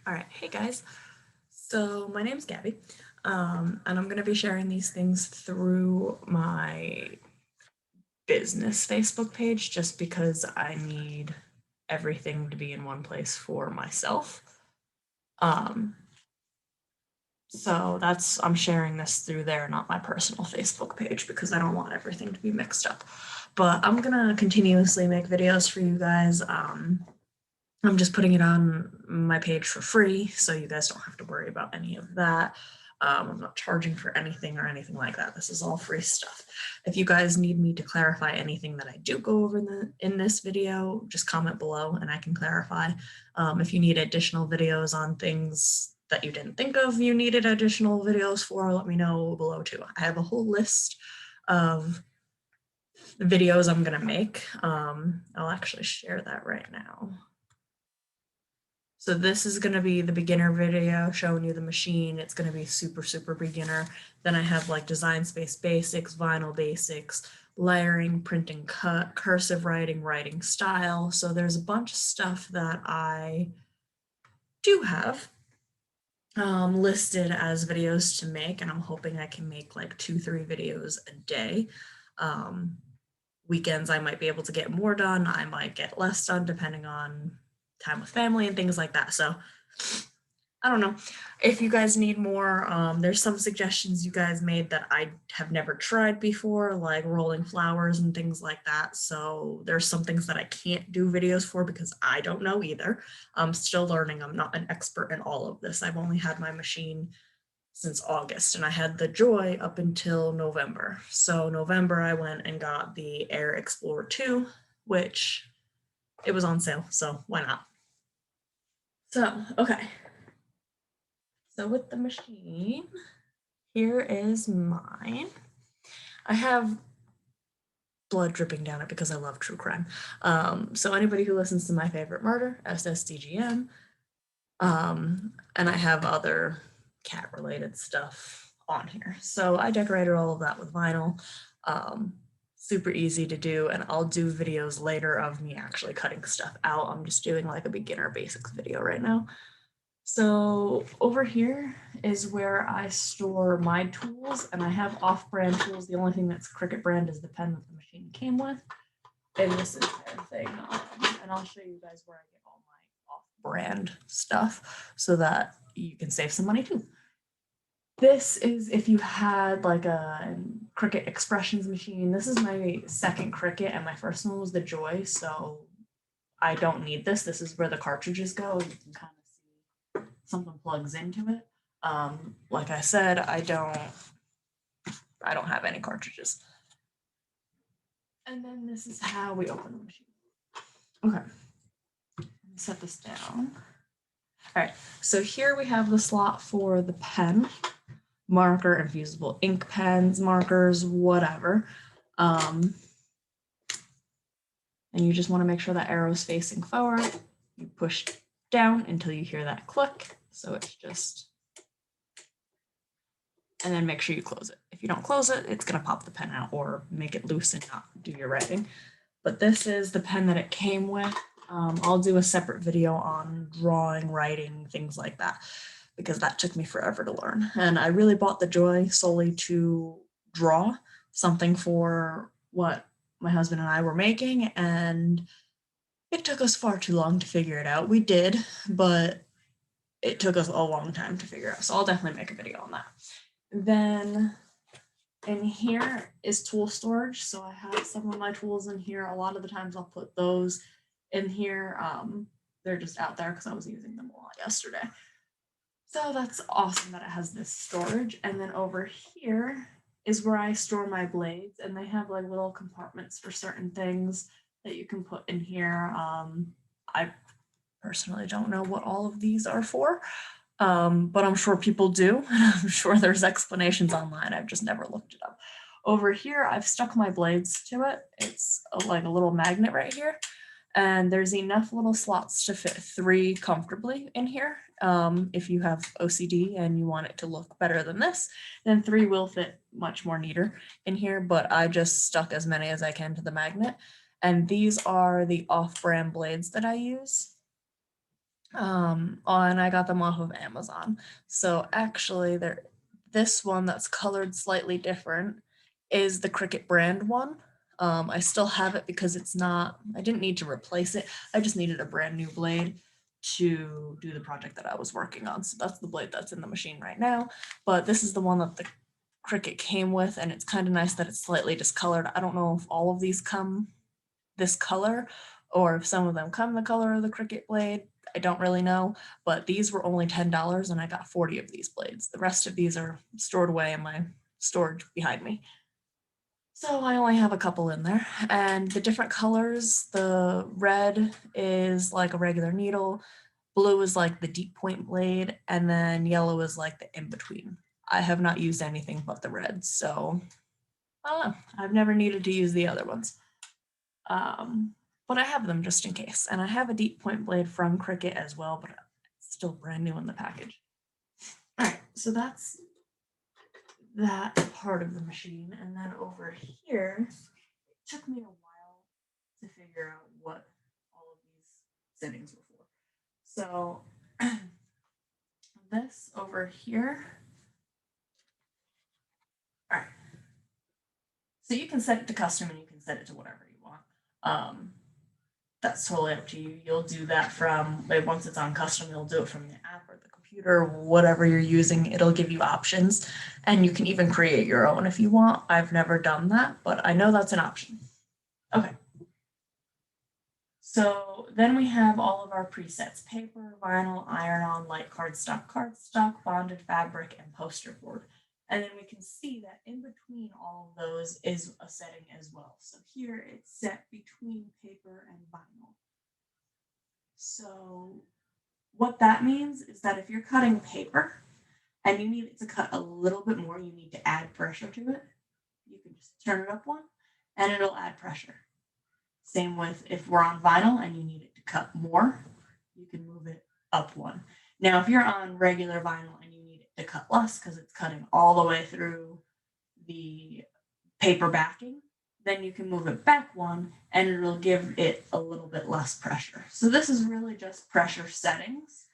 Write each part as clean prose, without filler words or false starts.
All right, hey guys. So my name's Gabby, and I'm going to be sharing these things through my business Facebook page just because I need everything to be in one place for myself. Um, so I'm sharing this through there, not my personal Facebook page because I don't want everything to be mixed up. But I'm going to continuously make videos for you guys. I'm just putting it on my page for free, so you guys don't have to worry about any of that. I'm not charging for anything or anything like that. This is all free stuff. If you guys need me to clarify anything that I do go over in this video, just comment below and I can clarify. If you need additional videos on things that you didn't think of you needed additional videos for, let me know below too. I have a whole list of the videos I'm gonna make. I'll actually share that right now. So this is going to be the beginner video showing you the machine. It's going to be super beginner. Then I have like design space basics, vinyl basics, layering, printing cut, cursive writing, writing style. So there's a bunch of stuff that I do have listed as videos to make, and I'm hoping I can make like 2-3 videos a day. Weekends I might be able to get more done. I might get less done depending on time with family and things like that. So I don't know if you guys need more. There's some suggestions you guys made that I have never tried before, like rolling flowers and things like that. So there's some things that I can't do videos for because I don't know either. I'm still learning. I'm not an expert in all of this. I've only had my machine since August and I had the Joy up until November. So November I went and got the Air Explorer 2, which it was on sale, so why not? So, okay. So with the machine, here is mine. I have blood dripping down it because I love true crime. So anybody who listens to My Favorite Murder, SSDGM, and I have other cat-related stuff on here. So I decorated all of that with vinyl. Super easy to do, and I'll do videos later of me actually cutting stuff out. I'm just doing like a beginner basics video right now. So over here is where I store my tools, and I have off-brand tools. The only thing that's Cricut brand is the pen that the machine came with, and this is their thing. And I'll show you guys where I get all my off-brand stuff so that you can save some money too. This is if you had like a Cricut Expressions machine. This is my second Cricut, and my first one was the Joy, so I don't need this. This is where the cartridges go. You can kind of something plugs into it. Like I said, I don't have any cartridges. And then this is how we open the machine. Okay, set this down. All right, so here we have the slot for the pen, marker, infusible ink pens, markers, whatever. And you just want to make sure that arrow is facing forward. You push down until you hear that click. So it's just, and then make sure you close it. If you don't close it, it's going to pop the pen out or make it loose and not do your writing. But this is the pen that it came with. I'll do a separate video on drawing, writing, things like that, because that took me forever to learn. And I really bought the Joy solely to draw something for what my husband and I were making, and it took us far too long to figure it out. We did, but it took us a long time to figure out. So I'll definitely make a video on that. Then in here is tool storage. So I have some of my tools in here. A lot of the times I'll put those in here. They're just out there because I was using them a lot yesterday. So that's awesome that it has this storage. And then over here is where I store my blades, and they have like little compartments for certain things that you can put in here. I personally don't know what all of these are for, but I'm sure people do. I'm sure there's explanations online. I've just never looked it up. Over here, I've stuck my blades to it. It's like a little magnet right here. And there's enough little slots to fit 3 comfortably in here. If you have OCD and you want it to look better than this, then 3 will fit much more neater in here, but I just stuck as many as I can to the magnet. And these are the off-brand blades that I use. And I got them off of Amazon. So actually this one that's colored slightly different is the Cricut brand one. I still have it because I didn't need to replace it. I just needed a brand new blade to do the project that I was working on. So that's the blade that's in the machine right now. But this is the one that the Cricut came with, and it's kind of nice that it's slightly discolored. I don't know if all of these come this color or if some of them come the color of the Cricut blade. I don't really know, but these were only $10 and I got 40 of these blades. The rest of these are stored away in my storage behind me. So I only have a couple in there, and the different colors, the red is like a regular needle, blue is like the deep point blade, and then yellow is like the in-between. I have not used anything but the red, so I don't know. I've never needed to use the other ones. But I have them just in case. And I have a deep point blade from Cricut as well, but it's still brand new in the package. All right, so that's that part of the machine. And then over here, it took me a while to figure out what all of these settings were for. So this over here. All right. So you can set it to custom and you can set it to whatever you want. That's totally up to you. You'll do that from, like, once it's on custom, you'll do it from the app or the computer, whatever you're using. It'll give you options, and you can even create your own if you want. I've never done that, but I know that's an option. Okay. So then we have all of our presets: paper, vinyl, iron-on, light cardstock, bonded fabric, and poster board. And then we can see that in between all of those is a setting as well. So here it's set between paper and vinyl. So what that means is that if you're cutting paper and you need it to cut a little bit more, you need to add pressure to it. You can just turn it up one and it'll add pressure. Same with if we're on vinyl and you need it to cut more, you can move it up one. Now, if you're on regular vinyl and you need it to cut less because it's cutting all the way through the paper backing, then you can move it back one and it'll give it a little bit less pressure. So this is really just pressure settings.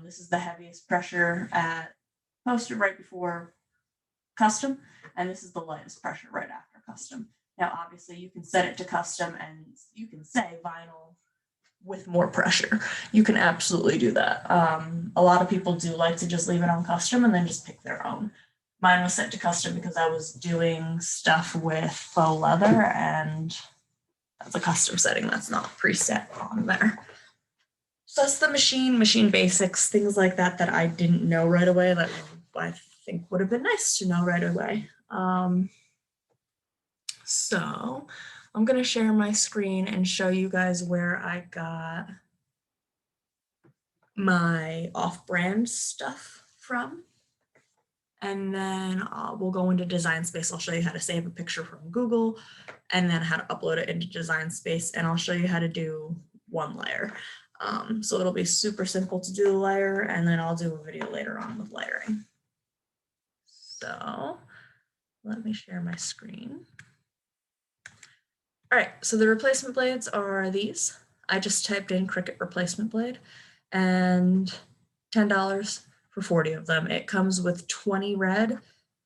This is the heaviest pressure at poster right before custom, and this is the lightest pressure right after custom. Now, obviously, you can set it to custom and you can say vinyl with more pressure. You can absolutely do that. A lot of people do like to just leave it on custom and then just pick their own. Mine was set to custom because I was doing stuff with faux leather, and that's a custom setting. That's not preset on there. So that's the machine basics, things like that that I didn't know right away that I think would have been nice to know right away. So I'm going to share my screen and show you guys where I got my off-brand stuff from. And then we'll go into Design Space. I'll show you how to save a picture from Google and then how to upload it into Design Space. And I'll show you how to do one layer. So it'll be super simple to do the layer, and then I'll do a video later on with layering. So let me share my screen. All right, so the replacement blades are these. I just typed in Cricut replacement blade and $10 for 40 of them. It comes with 20 red,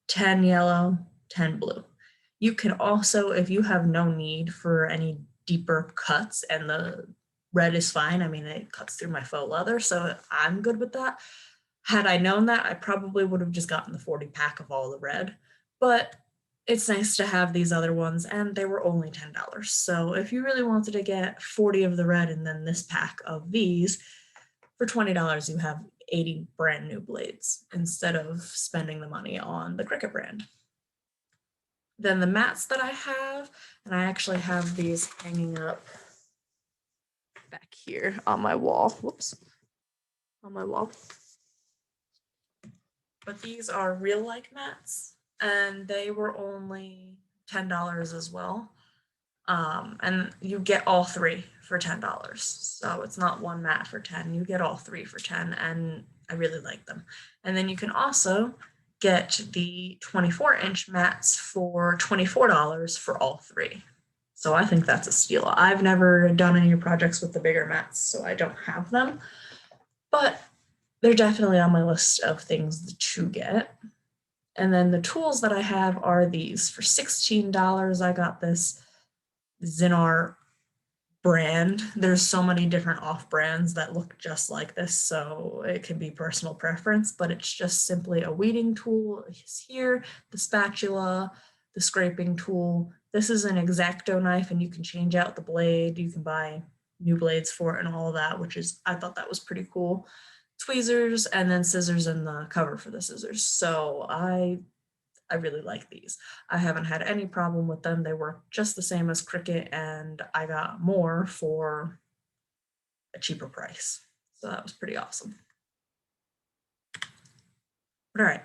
10 yellow, 10 blue. You can also, if you have no need for any deeper cuts and the red is fine, I mean, it cuts through my faux leather, so I'm good with that. Had I known that, I probably would have just gotten the 40 pack of all the red, but it's nice to have these other ones, and they were only $10. So if you really wanted to get 40 of the red and then this pack of these, for $20, you have 80 brand new blades instead of spending the money on the Cricut brand. Then the mats that I have, and I actually have these hanging up back here on my wall. Whoops. On my wall. But these are Real Like mats, and they were only $10 as well. And you get all three for $10. So it's not one mat for 10, you get all three for 10, and I really like them. And then you can also get the 24-inch mats for $24 for all three. So I think that's a steal. I've never done any projects with the bigger mats, so I don't have them. but they're definitely on my list of things to get. And then the tools that I have are these. For $16, I got this Zinnar brand. There's so many different off brands that look just like this, so it can be personal preference, but it's just simply a weeding tool. It's here, the spatula, the scraping tool. This is an X-Acto knife, and you can change out the blade. You can buy new blades for it and all of that, which is, I thought that was pretty cool. Tweezers, and then scissors in the cover for the scissors. So I really like these. I haven't had any problem with them. They work just the same as Cricut, and I got more for a cheaper price. So that was pretty awesome. But all right,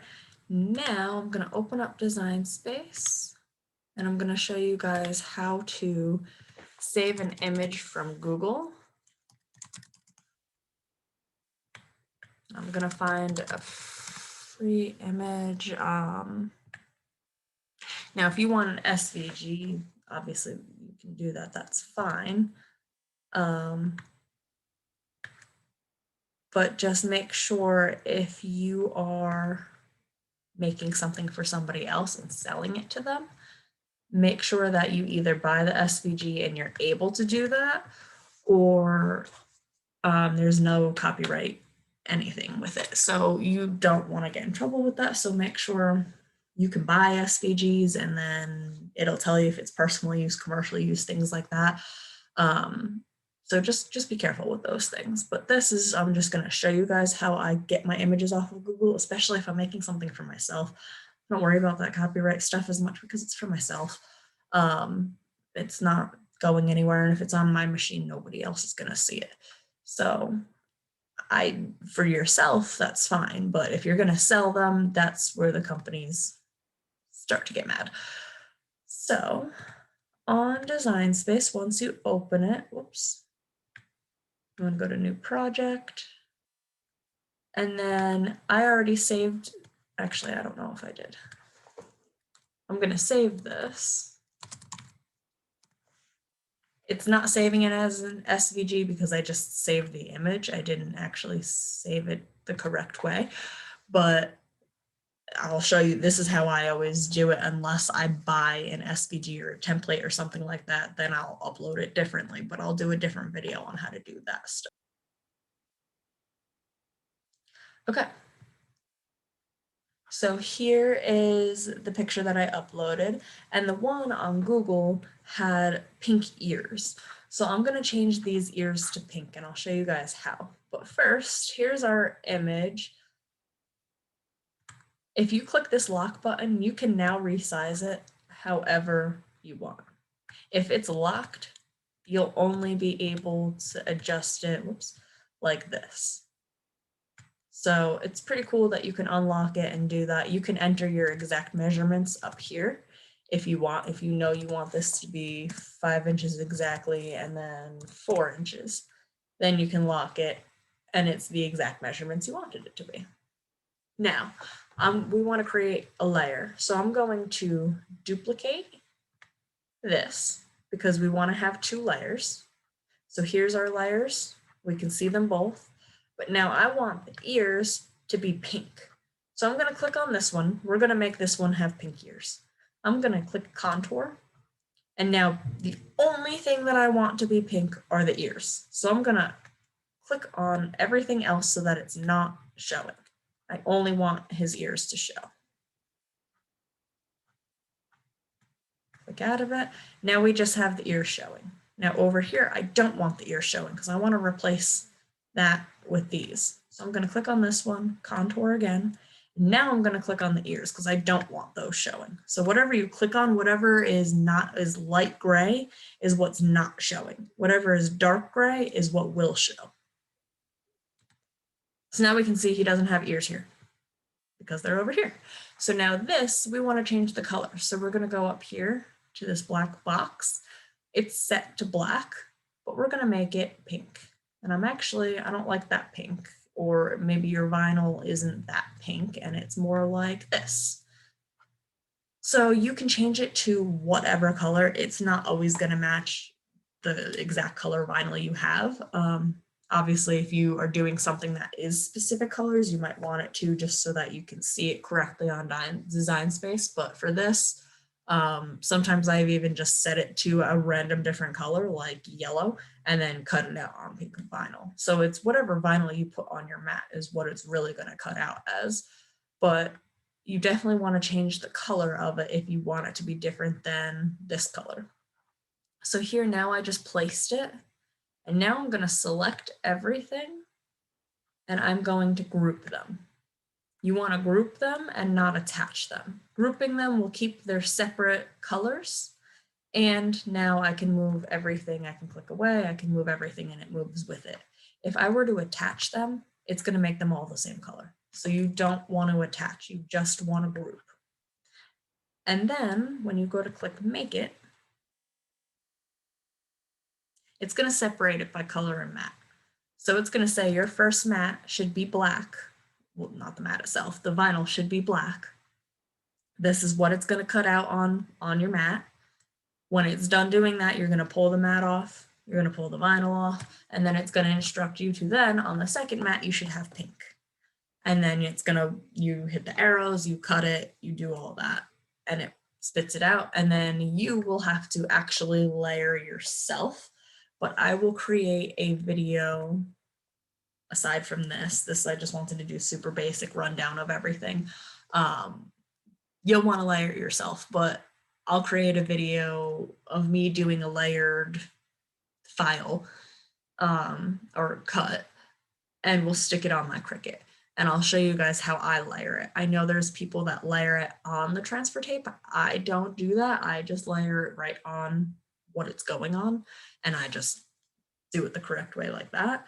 now I'm gonna open up Design Space, and I'm gonna show you guys how to save an image from Google. I'm gonna find a free image. Now, if you want an SVG, obviously you can do that, that's fine. But just make sure if you are making something for somebody else and selling it to them, make sure that you either buy the SVG and you're able to do that, or there's no copyright anything with it. So you don't want to get in trouble with that. So make sure you can buy SVGs, and then it'll tell you if it's personal use, commercial use, things like that. So just be careful with those things. But this is, I'm just going to show you guys how I get my images off of Google, especially if I'm making something for myself. Don't worry about that copyright stuff as much because it's for myself. It's not going anywhere, and if it's on my machine, nobody else is going to see it. So for yourself, that's fine. But if you're going to sell them, that's where the companies start to get mad. So on Design Space, once you open it, whoops, I'm going to go to New Project. And then I already saved, actually, I don't know if I did. I'm going to save this. It's not saving it as an SVG because I just saved the image. I didn't actually save it the correct way, but I'll show you, this is how I always do it. Unless I buy an SVG or a template or something like that, then I'll upload it differently, but I'll do a different video on how to do that stuff. Okay. So here is the picture that I uploaded, and the one on Google had pink ears. So I'm going to change these ears to pink, and I'll show you guys how. But first, here's our image. If you click this lock button, you can now resize it however you want. If it's locked, you'll only be able to adjust it, whoops, like this. So it's pretty cool that you can unlock it and do that. You can enter your exact measurements up here if you want, if you know you want this to be 5 inches exactly and then 4 inches, then you can lock it and it's the exact measurements you wanted it to be. Now, we want to create a layer. So I'm going to duplicate this because we want to have 2 layers. So here's our layers. We can see them both. But now I want the ears to be pink. So I'm going to click on this one. We're going to make this one have pink ears. I'm going to click contour. And now the only thing that I want to be pink are the ears. So I'm going to click on everything else so that it's not showing. I only want his ears to show. Click out of it. Now we just have the ears showing. Now over here, I don't want the ears showing because I want to replace that with these. So I'm going to click on this one, contour again. Now I'm going to click on the ears because I don't want those showing. So whatever you click on, whatever is light gray is what's not showing. Whatever is dark gray is what will show. So now we can see he doesn't have ears here because they're over here. So now this, we want to change the color. So we're going to go up here to this black box. It's set to black, but we're going to make it pink. And I don't like that pink, or maybe your vinyl isn't that pink and it's more like this. So you can change it to whatever color. It's not always going to match the exact color vinyl you have. Obviously, if you are doing something that is specific colors, you might want it to just so that you can see it correctly on Design Space. But for this, sometimes I've even just set it to a random different color like yellow and then cut it out on pink vinyl. So it's whatever vinyl you put on your mat is what it's really going to cut out as. But you definitely want to change the color of it if you want it to be different than this color. So here now I just placed it, and now I'm going to select everything and I'm going to group them. You want to group them and not attach them. Grouping them will keep their separate colors. And now I can move everything. I can click away, I can move everything and it moves with it. If I were to attach them, it's going to make them all the same color. So you don't want to attach, you just want to group. And then when you go to click Make It, it's going to separate it by color and mat. So it's going to say your first mat should be black. Well, not the mat itself, the vinyl should be black. This is what it's going to cut out on your mat. When it's done doing that, you're going to pull the mat off, you're going to pull the vinyl off, and then it's going to instruct you to then on the second mat, you should have pink. And then it's going to, you hit the arrows, you cut it, you do all that, and it spits it out. And then you will have to actually layer yourself. But I will create a video aside from this I just wanted to do super basic rundown of everything. You'll want to layer it yourself, but I'll create a video of me doing a layered file or cut, and we'll stick it on my Cricut. And I'll show you guys how I layer it. I know there's people that layer it on the transfer tape. I don't do that. I just layer it right on what it's going on, and I just do it the correct way like that.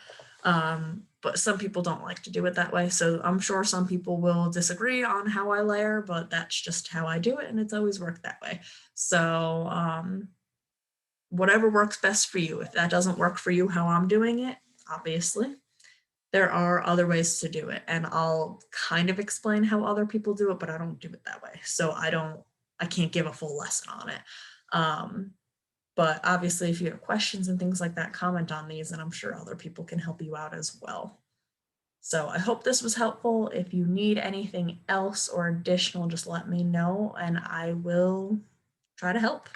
But some people don't like to do it that way. So I'm sure some people will disagree on how I layer, but that's just how I do it. And it's always worked that way. So whatever works best for you. If that doesn't work for you, how I'm doing it, obviously, there are other ways to do it. And I'll kind of explain how other people do it, but I don't do it that way. So I can't give a full lesson on it. But obviously, if you have questions and things like that, comment on these, and I'm sure other people can help you out as well. So I hope this was helpful. If you need anything else or additional, just let me know, and I will try to help.